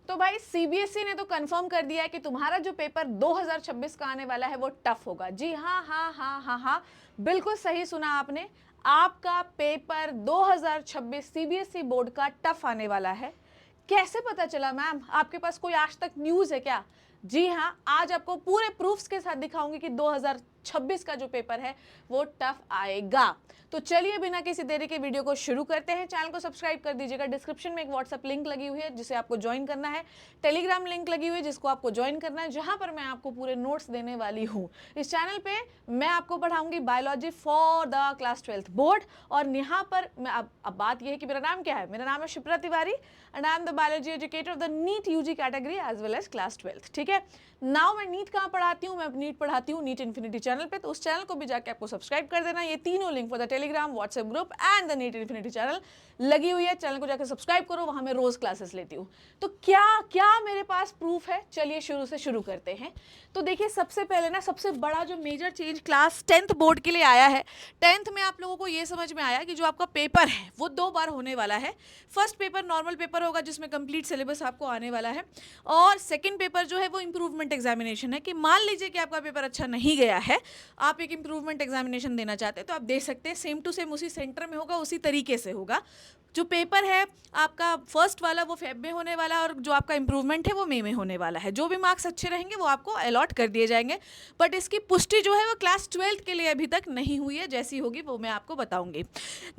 तो भाई सीबीएसई ने तो कंफर्म कर दिया है कि तुम्हारा जो पेपर 2026 का आने वाला है वो टफ होगा। जी हाँ हाँ हाँ हाँ हाँ, बिल्कुल सही सुना आपने। आपका पेपर 2026 सीबीएसई बोर्ड का टफ आने वाला है। कैसे पता चला मैम? आपके पास कोई आज तक न्यूज़ है क्या? जी हाँ, आज आपको पूरे प्रूफ्स के साथ दिखाऊंगी कि 2026 का जो पेपर है वो टफ आएगा। तो चलिए बिना किसी देरी के वीडियो को शुरू करते हैं। चैनल को सब्सक्राइब कर दीजिएगा। डिस्क्रिप्शन में एक व्हाट्सएप लिंक लगी हुई है जिसे आपको ज्वाइन करना है, टेलीग्राम लिंक लगी हुई है जिसको आपको ज्वाइन करना है, जहां पर मैं आपको पूरे नोट्स देने वाली हूँ। इस चैनल पे मैं आपको पढ़ाऊंगी biology for the class 12th board. और यहाँ पर मैं अब बात यह है कि मेरा नाम क्या है। मेरा नाम है Shipra Tiwari and I am the biology educator of the NEET UG category as well as class 12th। ठीक है, नाउ मैं नीट कहाँ पढ़ाती हूँ? मैं नीट पढ़ाती हूँ नीट इन्फिनिटी चैनल पे। तो उस चैनल को भी जाके आपको सब्सक्राइब कर देना। ये तीनों link for the Telegram, WhatsApp group and the NEET infinity channel लगी हुई है। चैनल को जाकर सब्सक्राइब करो, वहां मैं रोज क्लासेस लेती हूँ। तो क्या क्या मेरे पास प्रूफ है? चलिए शुरू से शुरू करते हैं। तो देखिए, सबसे पहले ना सबसे बड़ा जो major change class 10th board के लिए आया है, 10th में आप लोगों को ये समझ में आया कि जो आपका पेपर है वो 2 बार होने वाला है। फर्स्ट पेपर नॉर्मल पेपर होगा जिसमें कंप्लीट सिलेबस आपको आने वाला है, और सेकंड पेपर जो है वो इंप्रूवमेंट एग्जामिनेशन है। कि मान लीजिए कि आपका पेपर अच्छा नहीं गया है, आप एक इंप्रूवमेंट एग्जामिनेशन देना चाहते हैं, तो आप दे सकते हैं। सेम टू सेम उसी सेंटर में होगा, उसी तरीके से होगा। जो पेपर है आपका फर्स्ट वाला वो फेब में होने वाला है, और जो आपका इंप्रूवमेंट है वो मई में होने वाला है। जो भी मार्क्स अच्छे रहेंगे वो आपको अलॉट कर दिए जाएंगे, बट इसकी पुष्टि जो है वो क्लास 12th के लिए अभी तक नहीं हुई है। जैसी होगी वो मैं आपको बताऊंगी।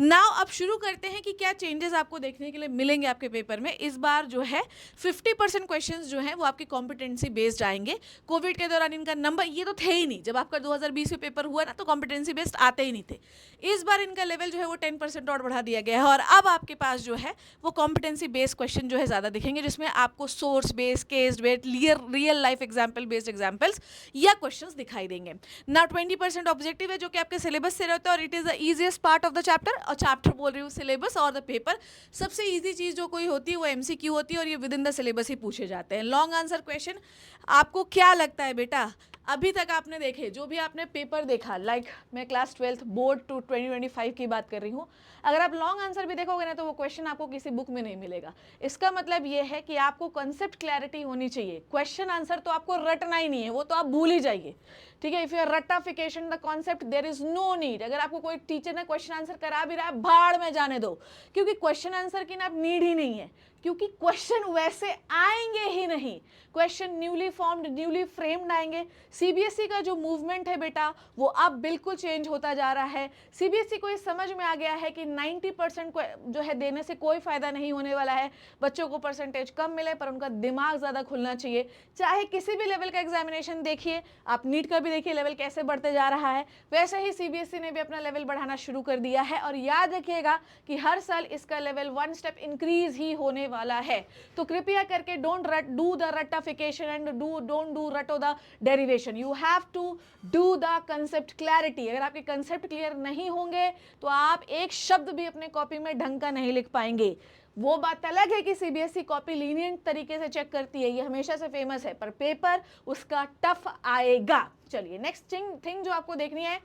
नाउ अब शुरू करते हैं कि क्या चेंजेस आपको देखने के लिए मिलेंगे आपके पेपर में। इस बार जो है 50% क्वेश्चंस जो है वो आपकी कॉम्पिटेंसी बेस्ड आएंगे। कोविड के दौरान इनका नंबर ये तो थे ही नहीं, जब आपका 2020 में पेपर हुआ ना तो कॉम्पिटेंसी बेस्ड आते ही नहीं थे। इस बार इनका लेवल जो है वो 10% और बढ़ा दिया गया है, और अब आपके पास जो है वो कॉम्पिटेंसी बेस्ड क्वेश्चन जो है ज़्यादा दिखेंगे, जिसमें आपको source based, case based, real life example based examples या क्वेश्चंस दिखाई देंगे। ना 20% ऑब्जेक्टिव है जो कि आपके सिलेबस से रहता है, और it is the easiest part of the chapter. और चैप्टर बोल रही हूँ, सिलेबस और द पेपर। सबसे ईजी चीज़ जो कोई होती है वो एमसीक्यू होती है, और ये विद इन द सिलेबस ही पूछे जाते हैं। लॉन्ग आंसर क्वेश्चन, आपको क्या लगता है बेटा, अभी तक आपने देखे जो भी आपने पेपर देखा, लाइक मैं क्लास 12th बोर्ड टू 2025 की बात कर रही हूँ, अगर आप लॉन्ग आंसर भी देखोगे ना तो वो क्वेश्चन आपको किसी बुक में नहीं मिलेगा। इसका मतलब ये है कि आपको कॉन्सेप्ट क्लैरिटी होनी चाहिए। क्वेश्चन आंसर तो आपको रटना ही नहीं है, वो तो आप भूल ही जाइए। ठीक है, इफ यू आर रटाफिकेशन the concept there is no need. अगर आपको कोई टीचर ने क्वेश्चन आंसर करा भी रहा है, भाड़ में जाने दो, क्योंकि क्वेश्चन आंसर की ना आप नीड ही नहीं है, क्योंकि क्वेश्चन वैसे आएंगे ही नहीं। Question newly formed, newly framed आएंगे। सीबीएसई का जो मूवमेंट है बेटा वो अब बिल्कुल चेंज होता जा रहा है। सीबीएसई को ये समझ में आ गया है कि 90% जो है देने से कोई फायदा नहीं होने वाला है। बच्चों को परसेंटेज कम मिले पर उनका दिमाग ज़्यादा खुलना चाहिए। चाहे किसी भी लेवल का एग्जामिनेशन देखिए, आप नीट का भी देखिए लेवल कैसे बढ़ते जा रहा है, वैसे ही सीबीएसई ने भी अपना लेवल बढ़ाना शुरू कर दिया है। और याद रखिएगा कि हर साल इसका लेवल 1 स्टेप इंक्रीज ही होने वाला है। तो कृपया करके डोंट डू द रटाफिकेशन एंड डोंट डू रटो the derivation. You have to do the concept clarity. अगर आपके कंसेप्ट क्लियर नहीं होंगे तो आप एक शब्द भी अपने कॉपी में ढंग का नहीं लिख पाएंगे। वो बात अलग है कि सीबीएसई कॉपी लीनियंट तरीके से चेक करती है, ये हमेशा से फेमस है, पर पेपर उसका टफ आएगा। चलिए नेक्स्ट थिंग जो आपको देखनी है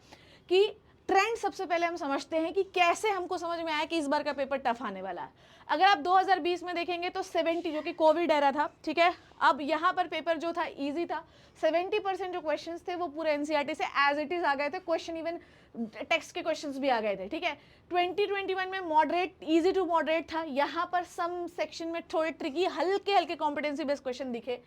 कि ट्रेंड सबसे पहले हम समझते हैं कि कैसे हमको समझ में आया कि इस बार का पेपर टफ आने वाला है। अगर आप 2020 में देखेंगे तो 70, जो कि कोविड एरा था, ठीक है, अब यहाँ पर पेपर जो था इजी था। 70% जो क्वेश्चंस थे वो पूरे एनसीईआरटी से एज इट इज आ गए थे। क्वेश्चन इवन टेक्स्ट के क्वेश्चंस भी आ गए थे। ठीक है, 2021 में मॉडरेट, इजी टू मॉडरेट था। यहाँ पर सम सेक्शन में थोड़े ट्रिकी हल्के हल्के कॉम्पिटेंसी बेस्ड क्वेश्चन दिखे।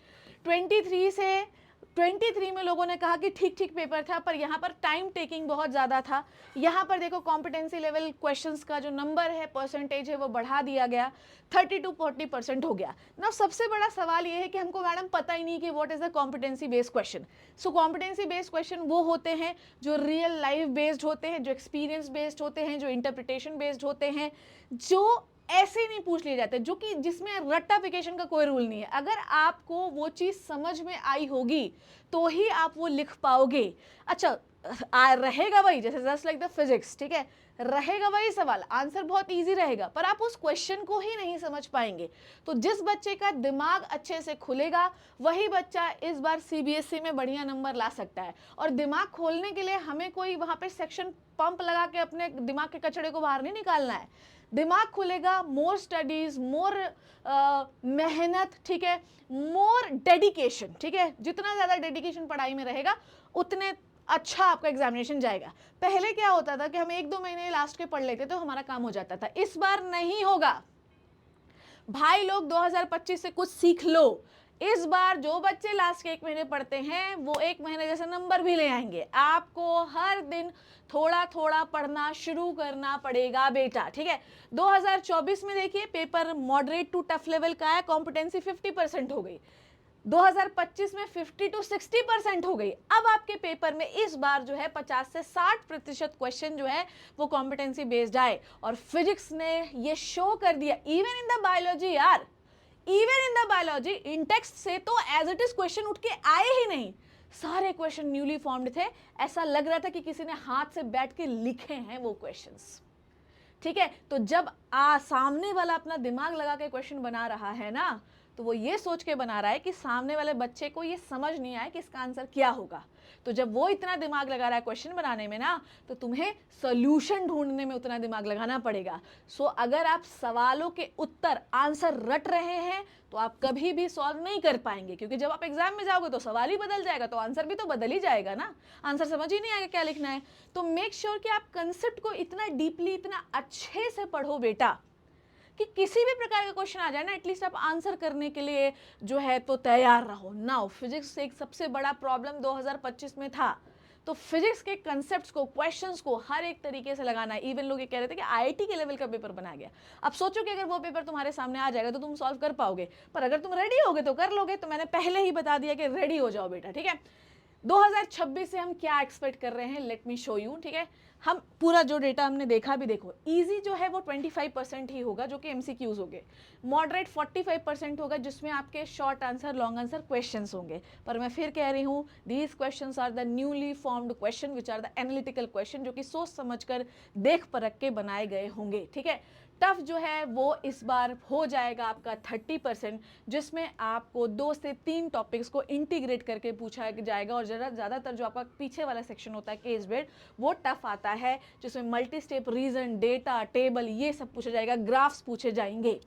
23 में लोगों ने कहा कि ठीक ठीक पेपर था, पर यहाँ पर टाइम टेकिंग बहुत ज़्यादा था। यहाँ पर देखो कॉम्पिटेंसी लेवल क्वेश्चंस का जो नंबर है, परसेंटेज है, वो बढ़ा दिया गया, 30 to 40% हो गया ना। सबसे बड़ा सवाल ये है कि हमको मैडम पता ही नहीं कि what is the competency based question. So competency based question वो होते हैं जो रियल लाइफ बेस्ड होते हैं, जो एक्सपीरियंस बेस्ड होते हैं, जो इंटरप्रिटेशन बेस्ड होते हैं, जो ऐसे नहीं पूछ लिए जाते, जो कि जिसमें रट्टाफिकेशन का कोई रूल नहीं है। अगर आपको वो चीज़ समझ में आई होगी तो ही आप वो लिख पाओगे। अच्छा, रहेगा वही, जैसे जस्ट लाइक द फिजिक्स, ठीक है, रहेगा वही सवाल, आंसर बहुत इजी रहेगा, पर आप उस क्वेश्चन को ही नहीं समझ पाएंगे। तो जिस बच्चे का दिमाग अच्छे से खुलेगा वही बच्चा इस बार सीबीएसई में बढ़िया नंबर ला सकता है। और दिमाग खोलने के लिए हमें कोई वहां पे सेक्शन पंप लगा के अपने दिमाग के कचड़े को बाहर नहीं निकालना है। दिमाग खुलेगा, मोर स्टडीज, मोर मेहनत, ठीक है, मोर डेडिकेशन, ठीक है, जितना ज्यादा डेडिकेशन पढ़ाई में रहेगा उतने अच्छा आपका एग्जामिनेशन जाएगा। पहले क्या होता था कि हम 1-2 महीने लास्ट के पढ़ लेते तो हमारा काम हो जाता था, इस बार नहीं होगा भाई लोग। 2025 से कुछ सीख लो। इस बार जो बच्चे लास्ट के 1 महीने पढ़ते हैं वो 1 महीने जैसे नंबर भी ले आएंगे। आपको हर दिन थोड़ा थोड़ा पढ़ना शुरू करना पड़ेगा बेटा, ठीक है। 2024 में देखिए paper moderate to tough level का है, कॉम्पिटेंसी 50% हो गई। 2025 में 50 to 60% हो गई। अब आपके पेपर में इस बार जो है 50 से 60% क्वेश्चन जो है वो कॉम्पिटेंसी बेस्ड आए। और फिजिक्स ने ये शो कर दिया, इवन इन द बायोलॉजी यार, even in the biology in text से तो एज इट इज क्वेश्चन उठ के आए ही नहीं, सारे क्वेश्चन न्यूली फॉर्म्ड थे। ऐसा लग रहा था कि किसी ने हाथ से बैठ के लिखे हैं वो क्वेश्चंस, ठीक है। तो जब सामने वाला अपना दिमाग लगा के क्वेश्चन बना रहा है ना, तो वो ये सोच के बना रहा है कि सामने वाले बच्चे को ये समझ नहीं आए कि इसका आंसर क्या होगा। तो जब वो इतना दिमाग लगा रहा है क्वेश्चन बनाने में ना, तो तुम्हें सॉल्यूशन ढूंढने में उतना दिमाग लगाना पड़ेगा। सो अगर आप सवालों के उत्तर आंसर रट रहे हैं तो आप कभी भी सॉल्व नहीं कर पाएंगे, क्योंकि जब आप एग्जाम में जाओगे तो सवाल ही बदल जाएगा, तो आंसर भी तो बदल ही जाएगा ना, आंसर समझ ही नहीं आएगा क्या लिखना है। तो मेक श्योर कि आप कंसेप्ट को इतना डीपली, इतना अच्छे से पढ़ो बेटा कि किसी भी प्रकार का क्वेश्चन आ जाए ना, एटलीस्ट आप आंसर करने के लिए जो है तो तैयार रहो। नाउ फिजिक्स से एक सबसे बड़ा प्रॉब्लम 2025 में था, तो फिजिक्स के कंसेप्ट्स को, क्वेश्चंस को हर एक तरीके से लगाना है। इवन लोग ये कह रहे थे कि आईआईटी के लेवल का पेपर बनाया गया। अब सोचो कि अगर वो पेपर तुम्हारे सामने आ जाएगा तो तुम सॉल्व कर पाओगे, पर अगर तुम रेडी होगे तो कर लोगे। तो मैंने पहले ही बता दिया कि रेडी हो जाओ बेटा, ठीक है। 2026 से हम क्या एक्सपेक्ट कर रहे हैं, लेट मी शो यू, ठीक है। हम पूरा जो डेटा हमने देखा भी, देखो इजी जो है वो 25% ही होगा जो कि एमसीक्यूज होंगे, मॉडरेट 45% होगा जिसमें आपके short answer, long answer questions होंगे। पर मैं फिर कह रही हूँ, these questions are the newly formed question which are the analytical question, जो कि सोच समझकर देख परख के बनाए गए होंगे, ठीक है। टफ जो है वो इस बार हो जाएगा आपका 30%, जिसमें आपको 2 से 3 टॉपिक्स को इंटीग्रेट करके पूछा जाएगा। और ज़्यादातर जो आपका पीछे वाला सेक्शन होता है केस बेस्ड, वो टफ आता है, जिसमें multi step reason, data, table, ये सब पूछा जाएगा, ग्राफ्स पूछे जाएंगे।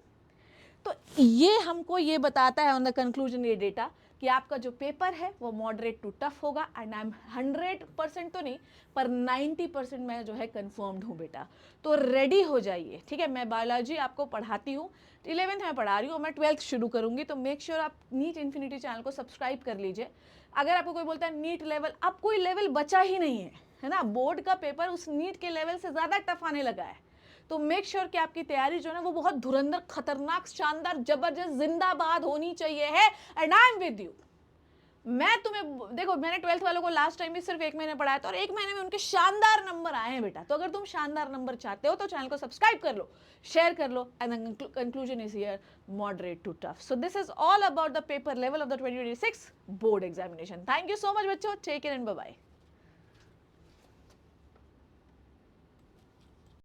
तो ये हमको ये बताता है ऑन द कंक्लूजन ये डेटा कि आपका जो पेपर है वो मॉडरेट टू टफ होगा। एंड आई एम 100% तो नहीं, पर 90% मैं जो है कंफर्म्ड हूँ बेटा। तो रेडी हो जाइए, ठीक है। मैं बायोलॉजी आपको पढ़ाती हूँ, 11th में पढ़ा रही हूँ, मैं 12th शुरू करूँगी। तो मेक श्योर आप नीट इन्फिनिटी चैनल को सब्सक्राइब कर लीजिए। अगर आपको कोई बोलता है नीट लेवल, अब कोई लेवल बचा ही नहीं है ना, बोर्ड का पेपर उस नीट के लेवल से ज़्यादा टफ आने लगा है। तो मेक श्योर कि आपकी तैयारी जो है ना वो बहुत धुरंधर, खतरनाक, शानदार, जबरदस्त, जिंदाबाद होनी चाहिए है। And I am with you. मैं तुम्हें देखो, मैंने 12th वालों को लास्ट टाइम भी सिर्फ 1 महीने पढ़ाया था और 1 महीने में उनके शानदार नंबर आए हैं बेटा। तो अगर तुम शानदार नंबर चाहते हो तो चैनल को सब्सक्राइब कर लो, शेयर कर लो। And the conclusion is here, moderate to tough. So this is all about the paper level of the 2026 board examination. Thank you so much बच्चों, take care and bye bye.